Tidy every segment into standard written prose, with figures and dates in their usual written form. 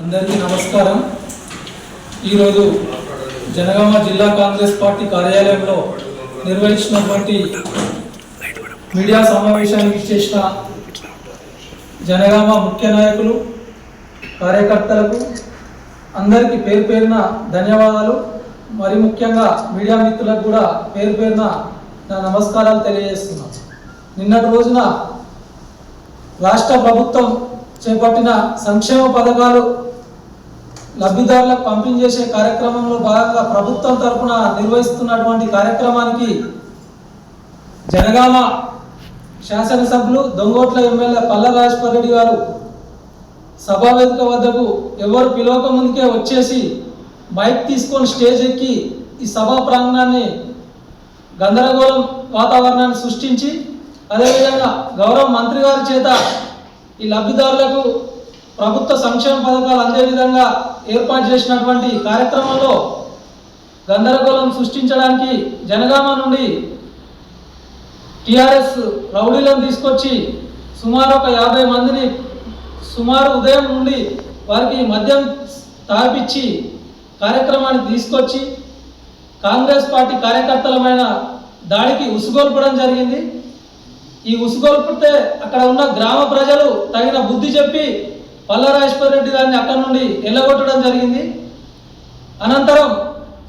అందరికీ నమస్కారం। ఈరోజు జనగామ జిల్లా కాంగ్రెస్ పార్టీ కార్యాలయంలో నిర్వహించినటువంటి మీడియా సమావేశానికి చేసిన జనగామ ముఖ్య నాయకులు కార్యకర్తలకు అందరికీ పేరు పేరున ధన్యవాదాలు। మరి ముఖ్యంగా మీడియా మిత్రులకు కూడా పేరు పేరున నా నమస్కారాలు తెలియజేస్తున్నాను। నిన్నటి రోజున రాష్ట్ర ప్రభుత్వం చేపట్టిన సంక్షేమ పథకాలు లబ్ధిదారులకు పంపిణీ చేసే కార్యక్రమంలో భాగంగా ప్రభుత్వం తరఫున నిర్వహిస్తున్నటువంటి కార్యక్రమానికి జనగామ శాసనసభ్యులు దొంగోట్ల ఎమ్మెల్యే పల్ల రాజేశ్వర్ రెడ్డి గారు సభా వేదిక వద్దకు ఎవరు పిలవక ముందుకే వచ్చేసి మైక్ తీసుకొని స్టేజ్ ఎక్కి ఈ సభా ప్రాంగణాన్ని గందరగోళం వాతావరణాన్ని సృష్టించి అదేవిధంగా గౌరవ మంత్రి గారి చేత ఈ లబ్ధిదారులకు ప్రభుత్వ సంక్షేమ పథకాలు అందే విధంగా ఏర్పాటు చేసినటువంటి కార్యక్రమంలో గందరగోళం సృష్టించడానికి జనగామ నుండి టిఆర్ఎస్ రౌడీలను తీసుకొచ్చి సుమారు ఒక 50 మందిని సుమారు ఉదయం నుండి వారికి మద్యం తాగిపించి కార్యక్రమాన్ని తీసుకొచ్చి కాంగ్రెస్ పార్టీ కార్యకర్తలమైన దాడికి ఉసుగొల్పడం జరిగింది। ఈ ఉసుగొల్పితే అక్కడ ఉన్న గ్రామ ప్రజలు తగిన బుద్ధి చెప్పి పల్ల రాజేశ్వర్ రెడ్డి గారిని అక్కడ నుండి ఎల్లగొట్టడం జరిగింది। అనంతరం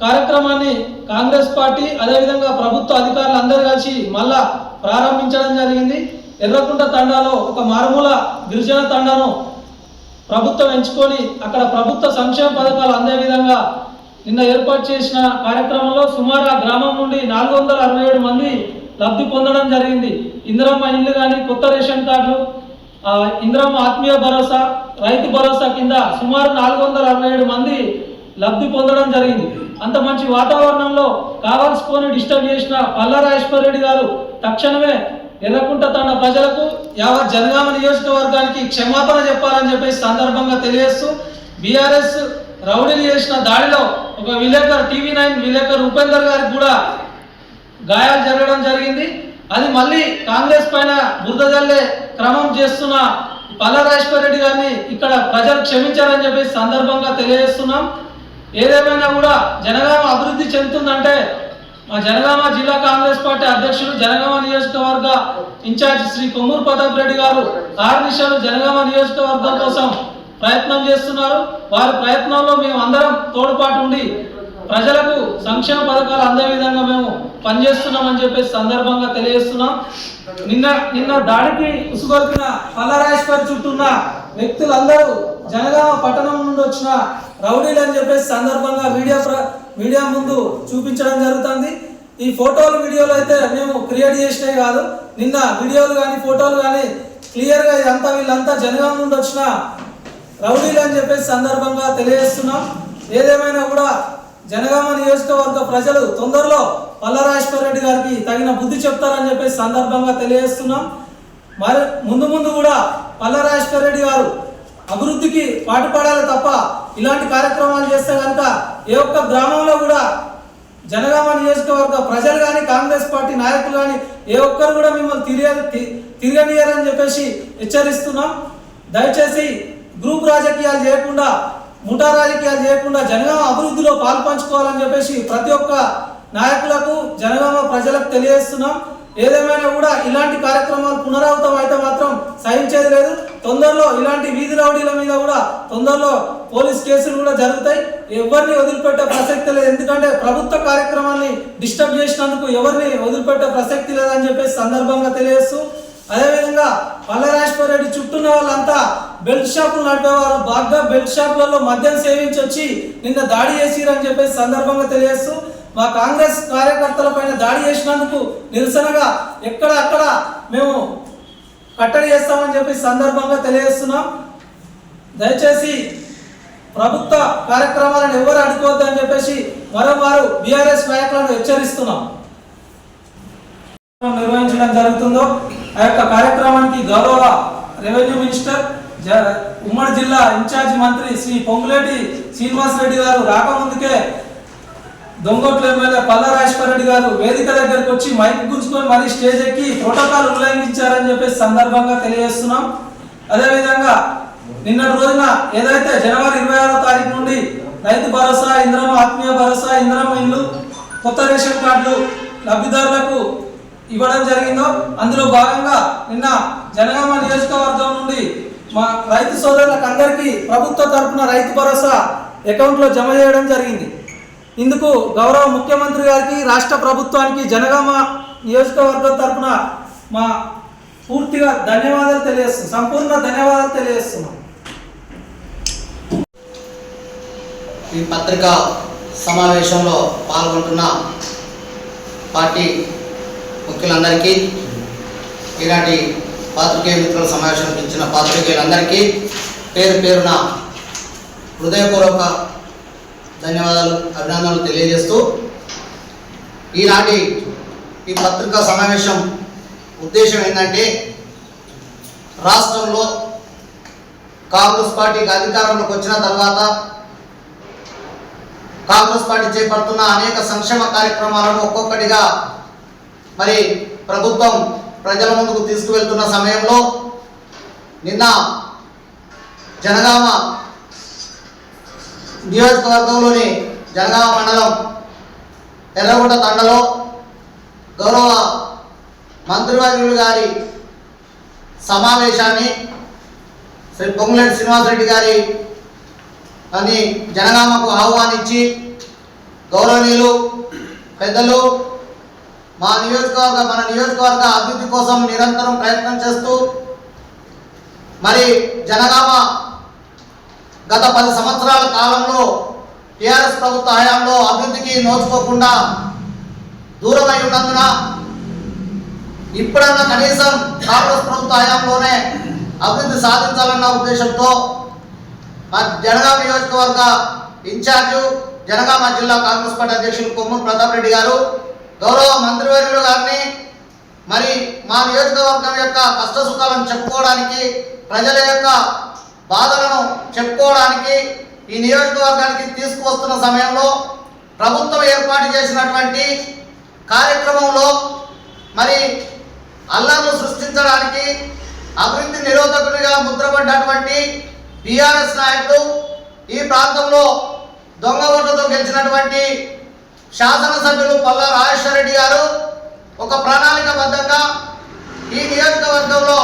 కార్యక్రమాన్ని కాంగ్రెస్ పార్టీ అదేవిధంగా ప్రభుత్వ అధికారులు అందరూ కలిసి మళ్ళా ప్రారంభించడం జరిగింది। ఎర్రకుంట తండాలో ఒక మారుమూల గిరిజన తండాను ప్రభుత్వం ఎంచుకొని అక్కడ ప్రభుత్వ సంక్షేమ పథకాలు అందే విధంగా నిన్న ఏర్పాటు చేసిన కార్యక్రమంలో సుమారు ఆ గ్రామం నుండి 467 మంది లబ్ధి పొందడం జరిగింది। ఇందిరమ్మ ఇల్లు కానీ కొత్త రేషన్ కార్డులు ఇందిరమ్మ ఆత్మీయ భరోసా రైతు భరోసా కింద సుమారు 467 మంది లబ్ధి పొందడం జరిగింది। అంత మంచి వాతావరణంలో కావాల్సుకొని డిస్టర్బ్ చేసిన పల్ల రాజేశ్వర్ రెడ్డి గారు తక్షణమే ఎర్రకుంట తండ ప్రజలకు యావత్ జనగామ నియోజకవర్గానికి క్షమాపణ చెప్పాలని చెప్పేసి సందర్భంగా తెలియజేస్తూ బీఆర్ఎస్ రౌడీలు చేసిన దాడిలో ఒక విలేకరు టీవీ9 విలేకరు ఉపేందర్ గారికి కూడా గాయాలు జరగడం జరిగింది। అది మళ్ళీ కాంగ్రెస్ పైన బురద జల్లే క్రమం చేస్తున్న పల్ల రాజేశ్వర్ రెడ్డి గారిని ఇక్కడ ప్రజలు క్షమించారని చెప్పేసి సందర్భంగా తెలియజేస్తున్నాం। ఏదేమైనా కూడా జనగామ అభివృద్ధి చెందుతుందంటే మా జనగామ జిల్లా కాంగ్రెస్ పార్టీ అధ్యక్షులు జనగామ నియోజకవర్గ ఇన్ఛార్జ్ శ్రీ కొమ్మూరు ప్రతాప్ రెడ్డి గారు ఆర్నిషాలు జనగామ నియోజకవర్గం కోసం ప్రయత్నం చేస్తున్నారు। వారి ప్రయత్నంలో మేము అందరం తోడ్పాటు ఉండి ప్రజలకు సంక్షేమ పథకాలు అందే విధంగా మేము పనిచేస్తున్నామని చెప్పేసి సందర్భంగా తెలియజేస్తున్నాం। నిన్న దాడికి ఉసుగొల్పిన పల్ల రాజేశ్వర్ చుట్టూ ఉన్న వ్యక్తులందరూ జనగామ పట్టణం నుండి వచ్చిన రౌడీలు అని చెప్పేసి సందర్భంగా మీడియా ముందు చూపించడం జరుగుతుంది। ఈ ఫోటోలు వీడియోలు అయితే మేము క్రియేట్ చేసినవి కాదు, నిన్న వీడియోలు కానీ ఫోటోలు కానీ క్లియర్గా ఇదంతా వీళ్ళంతా జనగామ నుండి వచ్చిన రౌడీలు అని చెప్పేసి సందర్భంగా తెలియజేస్తున్నాం। ఏదేమైనా కూడా జనగామ నియోజకవర్గ ప్రజలు తొందరలో పల్ల రాజేశ్వర్ రెడ్డి గారికి తగిన బుద్ధి చెప్తారని చెప్పేసి సందర్భంగా తెలియజేస్తున్నాం। మరి ముందు కూడా పల్ల రాజేశ్వర్ రెడ్డి గారు అభివృద్ధికి పాటుపడాలి తప్ప ఇలాంటి కార్యక్రమాలు చేస్తే కనుక ఏ ఒక్క గ్రామంలో కూడా జనగామ నియోజకవర్గ ప్రజలు కానీ కాంగ్రెస్ పార్టీ నాయకులు కానీ ఏ ఒక్కరు కూడా మిమ్మల్ని తిరగనియరని చెప్పేసి హెచ్చరిస్తున్నాం। దయచేసి గ్రూప్ రాజకీయాలు చేయకుండా ముఠా రాజకీయాలు చేయకుండా జనగామ అభివృద్ధిలో పాల్పంచుకోవాలని చెప్పేసి ప్రతి ఒక్క నాయకులకు జనగామ ప్రజలకు తెలియజేస్తున్నాం। ఏదేమైనా కూడా ఇలాంటి కార్యక్రమాలు పునరావృతం అయితే మాత్రం సహించేది లేదు। తొందరలో ఇలాంటి వీధి రౌడీల మీద కూడా తొందరలో పోలీస్ కేసులు కూడా జరుగుతాయి। ఎవరిని వదిలిపెట్టే ప్రసక్తి లేదు, ఎందుకంటే ప్రభుత్వ కార్యక్రమాన్ని డిస్టర్బ్ చేసినందుకు ఎవరిని వదిలిపెట్టే ప్రసక్తి లేదని చెప్పేసి సందర్భంగా తెలియజేస్తూ అదేవిధంగా పల్ల రాజేశ్వర్ రెడ్డి చుట్టూన్న వాళ్ళంతా బెల్ట్ షాపులు నడిపేవారు, బాగా బెల్ట్ షాపులలో మద్యం సేవించి వచ్చి నిన్న దాడి చేసిరని చెప్పేసి సందర్భంగా తెలియజేస్తూ మా కాంగ్రెస్ కార్యకర్తల పైన దాడి చేసినందుకు నిరసనగా ఎక్కడక్కడ మేము కట్టడి చేస్తామని చెప్పి సందర్భంగా తెలియజేస్తున్నాం। దయచేసి ప్రభుత్వ కార్యక్రమాలను ఎవరు అడ్డుకోవద్దని చెప్పేసి మరోమారు బీఆర్ఎస్ నాయకులను హెచ్చరిస్తున్నాం। నిర్వహించడం జరుగుతుందో ఆ యొక్క కార్యక్రమానికి గౌరవ రెవెన్యూ మినిస్టర్ ఉమ్మడి జిల్లా ఇన్ఛార్జ్ మంత్రి శ్రీ పొంగులేటి శ్రీనివాస్ రెడ్డి గారు రాకముందుకే దొంగోట్ల ఎమ్మెల్యే పల్ల రాజేశ్వర్ రెడ్డి గారు వేదిక దగ్గరికి వచ్చి మైక్ గుంజుకొని మరి స్టేజ్ ఎక్కి ప్రోటోకాల్ ఉల్లంఘించారని చెప్పేసి సందర్భంగా తెలియజేస్తున్నాం। అదేవిధంగా నిన్నటి రోజున ఏదైతే జనవరి 26వ తారీఖు నుండి రైతు భరోసా, ఇందిరమ్మ ఆత్మీయ భరోసా, ఇందిరమ్మ ఇల్లు, కొత్త రేషన్ కార్డులు లబ్ధిదారులకు ఇవ్వడం జరిగిందో అందులో భాగంగా నిన్న జనగామ నియోజకవర్గం నుండి మా రైతు సోదరులకు అందరికీ ప్రభుత్వ తరఫున రైతు భరోసా అకౌంట్లో జమ చేయడం జరిగింది. ఇందుకు గౌరవ ముఖ్యమంత్రి గారికి, రాష్ట్ర ప్రభుత్వానికి జనగామ నియోజకవర్గం తరఫున మా పూర్తిగా ధన్యవాదాలు తెలియజేస్తున్నాం, సంపూర్ణ ధన్యవాదాలు తెలియజేస్తున్నాం. ఈ పత్రికా సమావేశంలో పాల్గొంటున్న పార్టీ ముఖ్యులందరికీ, ఈనాటి పాత్రికేయ మిత్రుల సమావేశానికి ఇచ్చిన పాత్రికేయులందరికీ పేరు పేరున హృదయపూర్వక ధన్యవాదాలు, అభినందనలు తెలియజేస్తూ ఈనాటి ఈ పత్రికా సమావేశం ఉద్దేశం ఏంటంటే, రాష్ట్రంలో కాంగ్రెస్ పార్టీకి అధికారంలోకి వచ్చిన తర్వాత కాంగ్రెస్ పార్టీ చేపడుతున్న అనేక సంక్షేమ కార్యక్రమాలను ఒక్కొక్కటిగా మరి ప్రభుత్వం ప్రజల ముందుకు తీసుకువెళ్తున్న సమయంలో నిన్న జనగామ నియోజకవర్గంలోని జనగామ మండలం ఎర్రగుంట తండలో గౌరవ మంత్రివర్యులు గారి సమావేశాన్ని శ్రీ పొంగులేటి శ్రీనివాసరెడ్డి గారి అని జనగామకు ఆహ్వానించి గౌరవనీయులు పెద్దలు మన నియోజకవర్గ అభివృద్ధి కోసం నిరంతరం ప్రయత్నం చేస్తూ మరి జనగామ గత 10 సంవత్సరాల కాలంలో టీఆర్ఎస్ ప్రభుత్వ హయాంలో అభివృద్ధికి నోచుకోకుండా దూరమై ఉన్నందున ఇప్పుడన్నా కనీసం కాంగ్రెస్ ప్రభుత్వ హయాంలోనే అభివృద్ధి సాధించాలన్న ఉద్దేశంతో మా జనగామ నియోజకవర్గ ఇన్ఛార్జు జనగామ జిల్లా కాంగ్రెస్ పార్టీ అధ్యక్షులు కొమ్మూరు ప్రతాప్ రెడ్డి గారు గౌరవ మంత్రివర్యులు గారిని మరి మా నియోజకవర్గం యొక్క కష్ట సుఖాలను చెప్పుకోవడానికి, ప్రజల యొక్క బాధలను చెప్పుకోవడానికి ఈ నియోజకవర్గానికి తీసుకువస్తున్న సమయంలో ప్రభుత్వం ఏర్పాటు చేసినటువంటి కార్యక్రమంలో మరి అల్లర్లు సృష్టించడానికి అభివృద్ధి నిరోధకుడిగా ముద్రపడ్డటువంటి టీఆర్ఎస్ నాయకుడు, ఈ ప్రాంతంలో దొంగ ఓట్లతో గెలిచినటువంటి శాసనసభ్యులు పల్లా రాజేశ్వర రెడ్డి గారు ఒక ప్రణాళికబద్ధంగా ఈ నియోజకవర్గంలో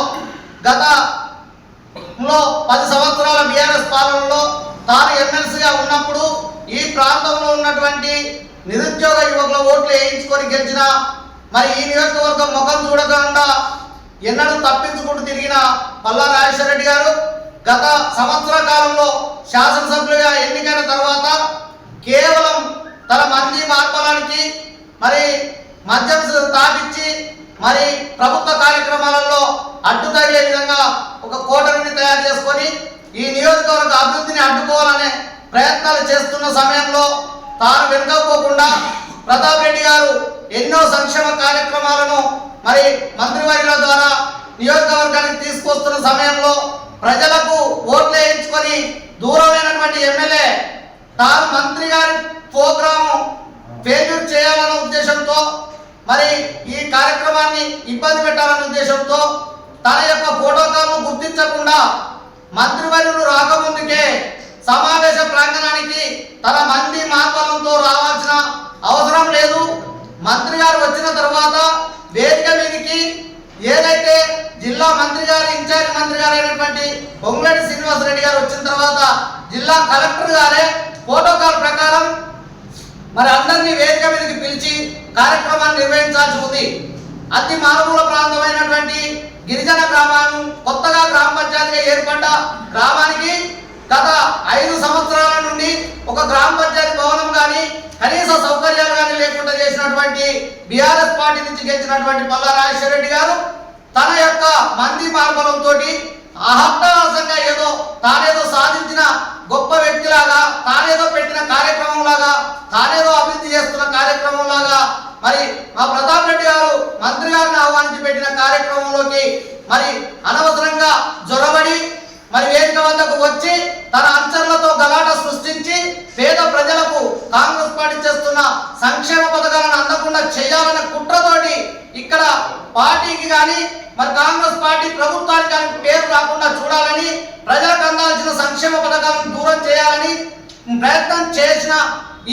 గతంలో 10 సంవత్సరాల బీఆర్ఎస్ పాలనలో తాను ఎమ్మెల్సీగా ఉన్నప్పుడు ఈ ప్రాంతంలో ఉన్నటువంటి నిరుద్యోగ యువకుల ఓట్లు వేయించుకొని గెలిచిన మరి ఈ నియోజకవర్గం ముఖం చూడకుండా ఎన్నడూ తప్పించుకుంటూ తిరిగిన పల్లా రాజేశ్వర రెడ్డి గారు గత సంవత్సర కాలంలో శాసనసభ్యులుగా ఎన్నికైన తర్వాత కేవలం తన మంది మార్పడానికి మరి మద్యం తాగిచ్చి మరి ప్రభుత్వ కార్యక్రమాలలో అడ్డు తగిలే విధంగా ఒక కోటరిని తయారు చేసుకొని ఈ నియోజకవర్గ అభివృద్ధిని అడ్డుకోవాలనే ప్రయత్నాలు చేస్తున్న సమయంలో తాను వెనుకపోకుండా ప్రతాప్ రెడ్డి గారు ఎన్నో సంక్షేమ కార్యక్రమాలను మరి మంత్రివర్యుల ద్వారా నియోజకవర్గానికి తీసుకొస్తున్న సమయంలో ప్రజలకు ఓట్లు వేయించుకొని దూరమైనటువంటి ఎమ్మెల్యే తాను మంత్రి గారి ప్రోగ్రాము ఫెయిల్యూర్ చేయాలన్న ఉద్దేశంతో మరి ఈ కార్యక్రమాన్ని ఇబ్బంది పెట్టాలన్న ఉద్దేశంతో తన యొక్క ప్రోటోకాల్ను గుర్తించకుండా మంత్రివర్యులు రాకముందుకే సమావేశ ప్రాంగణానికి తన మంది మార్పాలతో రావాల్సిన అవసరం లేదు. మంత్రి గారు వచ్చిన తర్వాత వేదిక మీదకి ఏదైతే జిల్లా మంత్రి గారు ఇన్ఛార్జ్ మంత్రి గారు అయినటువంటి పొంగులేటి శ్రీనివాసరెడ్డి గారు వచ్చిన తర్వాత జిల్లా కలెక్టర్ గారే ప్రోటోకాల్ ప్రకారం మరి అందరినీ వేదిక మీదకి పిలిచి కార్యక్రమాన్ని నిర్వహించాల్సి ఉంది. అతి మారుమూల ప్రాంతమైనటువంటి గిరిజన గ్రామాన్ని కొత్తగా గ్రామ పంచాయతీగా ఏర్పడ్డ గ్రామానికి గత 5 సంవత్సరాల నుండి ఒక గ్రామ పంచాయతీ భవనం కానీ కనీస సౌకర్యాలు కానీ లేకుండా చేసినటువంటి బీఆర్ఎస్ పార్టీ నుంచి గెలిచినటువంటి పల్లా రాజేశ్వర రెడ్డి గారు తన యొక్క మంది మార్బలంతో అహట్టహాసంగా ఏదో తానేదో సాధించిన గొప్ప వ్యక్తిలాగా, తానేదో పెట్టిన కార్యక్రమం లాగా, తానేదో అభివృద్ధి చేస్తున్న కార్యక్రమం లాగా మరి మా ప్రతాప్ రెడ్డి గారు మంత్రి గారిని ఆహ్వానించి పెట్టిన కార్యక్రమంలోకి మరి అనవసరంగా జొరబడి మరి వేదిక వద్దకు వచ్చి తన అంచనలతో గలాట సృష్టించి పేద ప్రజలకు కాంగ్రెస్ పార్టీ చేస్తున్న సంక్షేమ పథకాలను అందకుండా చేయాలనే కుట్రతోటి ఇక్కడ పార్టీకి కానీ మరి కాంగ్రెస్ పార్టీ ప్రభుత్వానికి కానీ పేరు రాకుండా చూడాలని ప్రజలకు అందాల్సిన సంక్షేమ పథకాలను దూరం చేయాలని ప్రయత్నం చేసిన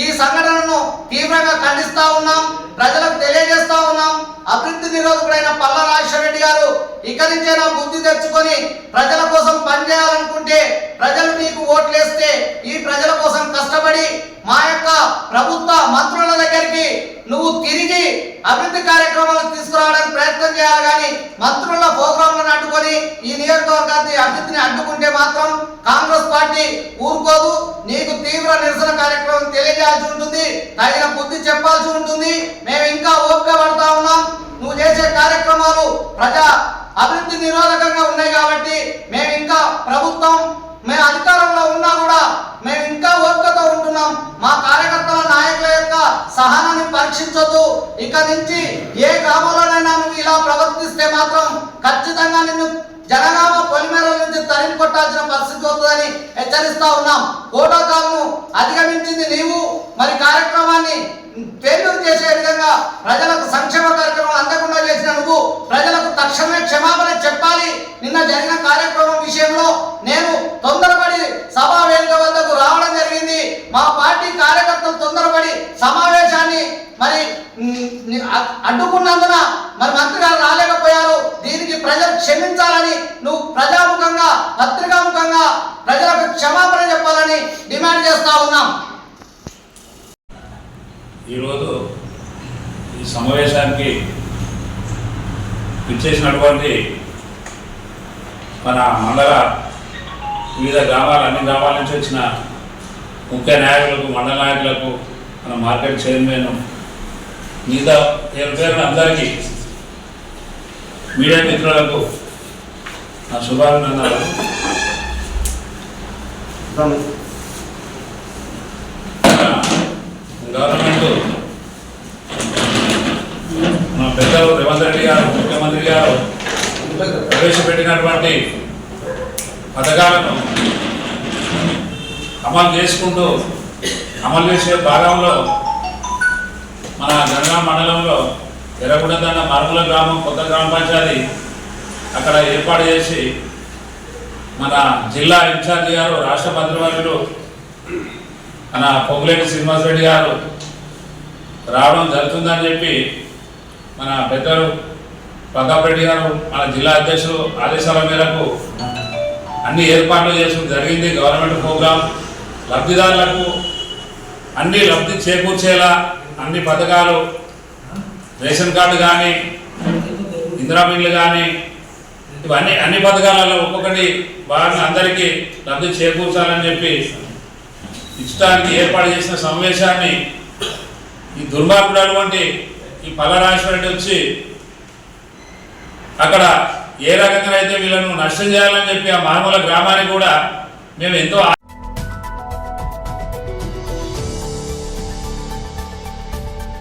ఈ సంఘటనను తీవ్రంగా ఖండిస్తా ఉన్నాం, ప్రజలకు తెలియజేస్తా ఉన్నాం. అభివృద్ధి నిరోధకుడైన పల్లా రాజశేఖర గారు ఇక నుంచైనా బుద్ధి తెచ్చుకొని ప్రజల కోసం పనిచేయాలనుకుంటే, ప్రజలు నీకు ఓట్లేస్తే ఈ ప్రజల కోసం కష్టపడి మా యొక్క ప్రభుత్వ మంత్రుల దగ్గరికి నువ్వు తిరిగి అభివృద్ధి కార్యక్రమాలను తీసుకురావడానికి ప్రయత్నం చేయాలి. కానీ మంత్రుల ప్రోగ్రాంలను అడ్డుకొని ఈ నియోజకవర్గాన్ని అభివృద్ధిని అడ్డుకుంటే మాత్రం కాంగ్రెస్ పార్టీ ఊరుకోదు. నీకు తీవ్ర నిరసన కార్యక్రమం తెలియజేయాల్సి ఉంటుంది, తగిన బుద్ధి చెప్పాల్సి ఉంటుంది. మేము ఇంకా ఓపిక పడతా ఉన్నాం. నువ్వు చేసే కార్యక్రమాలు ప్రజా అభివృద్ధి నిరోధకంగా ఉన్నాయి కాబట్టి మేము ఇంకా ప్రభుత్వం మేము అధికారంలో ఉన్నా కూడా మేము ఇంకా ఓపికతో ఉంటున్నాం. మా కార్యకర్తల నాయకుల యొక్క సహనాన్ని పరీక్షించొద్దు. ఇక నుంచి ఏ గ్రామంలోనైనా నువ్వు ఇలా ప్రవర్తిస్తే మాత్రం ఖచ్చితంగా నిన్ను జనగామ పొలిమేర నుంచి తరిమి కొట్టాల్సిన పరిస్థితి వస్తుందని హెచ్చరిస్తా ఉన్నాం. ప్రోటోకాల్ను అధిగమించింది నీవు, మరి కార్యక్రమాన్ని ఫెయిల్యూర్ చేసే విధంగా ప్రజలకు సంక్షేమ కార్యక్రమాలు అందకుండా చేసిన నువ్వు ప్రజలకు తక్షణమే క్షమాపణ చెప్పాలి. నిన్న జరిగిన కార్యక్రమం విషయంలో నేను తొందరపడి సభా వేదిక వద్దకు రావడం జరిగింది. మా పార్టీ కార్యకర్తలు తొందరపడి సమావేశాన్ని మరి అడ్డుకున్నందున మరి మంత్రి గారు రాలేకపోయారు. దీనికి ప్రజలు క్షమించాలని నువ్వు ప్రజాముఖంగా పత్రికాముఖంగా ప్రజలకు క్షమాపణ చెప్పాలని డిమాండ్ చేస్తా ఉన్నాం. ఈరోజు ఈ సమావేశానికి విచ్చేసినటువంటి మన మండల వివిధ గ్రామాల అన్ని గ్రామాల నుంచి వచ్చిన ముఖ్య నాయకులకు, మండల నాయకులకు, మన మార్కెట్ చైర్మన్ మిగతా పేరు అందరికీ, మీడియా మిత్రులకు నా శుభాభినందనలు. గవర్నమెంట్ మన పెద్దలు రేవంత్ రెడ్డి గారు, ముఖ్యమంత్రి గారు ప్రవేశపెట్టినటువంటి పథకాలను అమలు చేసే భాగంలో మన జనగామ మండలంలో ఎర్రగుంటదండ మరముల గ్రామం కొత్త గ్రామ పంచాయతీ అక్కడ ఏర్పాటు చేసి మన జిల్లా ఇన్ఛార్జి గారు, రాష్ట్ర మంత్రివర్యులు మన పొంగులేటి శ్రీనివాసరెడ్డి గారు రావడం జరుగుతుందని చెప్పి మన పెద్దలు ప్రతాప్ రెడ్డి గారు మన జిల్లా అధ్యక్షులు ఆదేశాల మేరకు అన్ని ఏర్పాట్లు చేయడం జరిగింది. గవర్నమెంట్ ప్రోగ్రాం లబ్ధిదారులకు అన్ని లబ్ధి చేకూర్చేలా అన్ని పథకాలు, రేషన్ కార్డు కానీ, ఇందిరా మిల్లు కానీ, ఇవన్నీ అన్ని పథకాలలో ఒక్కొక్కటి బాగా అందరికీ లబ్ధి చేకూర్చాలని చెప్పి ఇష్టానికి ఏర్పాటు చేసిన సమావేశాన్ని ఈ దుర్మార్గుడు అటువంటి ఈ పల్లా రాజశేఖర రెడ్డి వచ్చి అక్కడ ఏ రకంగా అయితే వీళ్ళను నష్టం చేయాలని చెప్పి ఆ మారుమూల గ్రామానికి కూడా మేము ఎంతో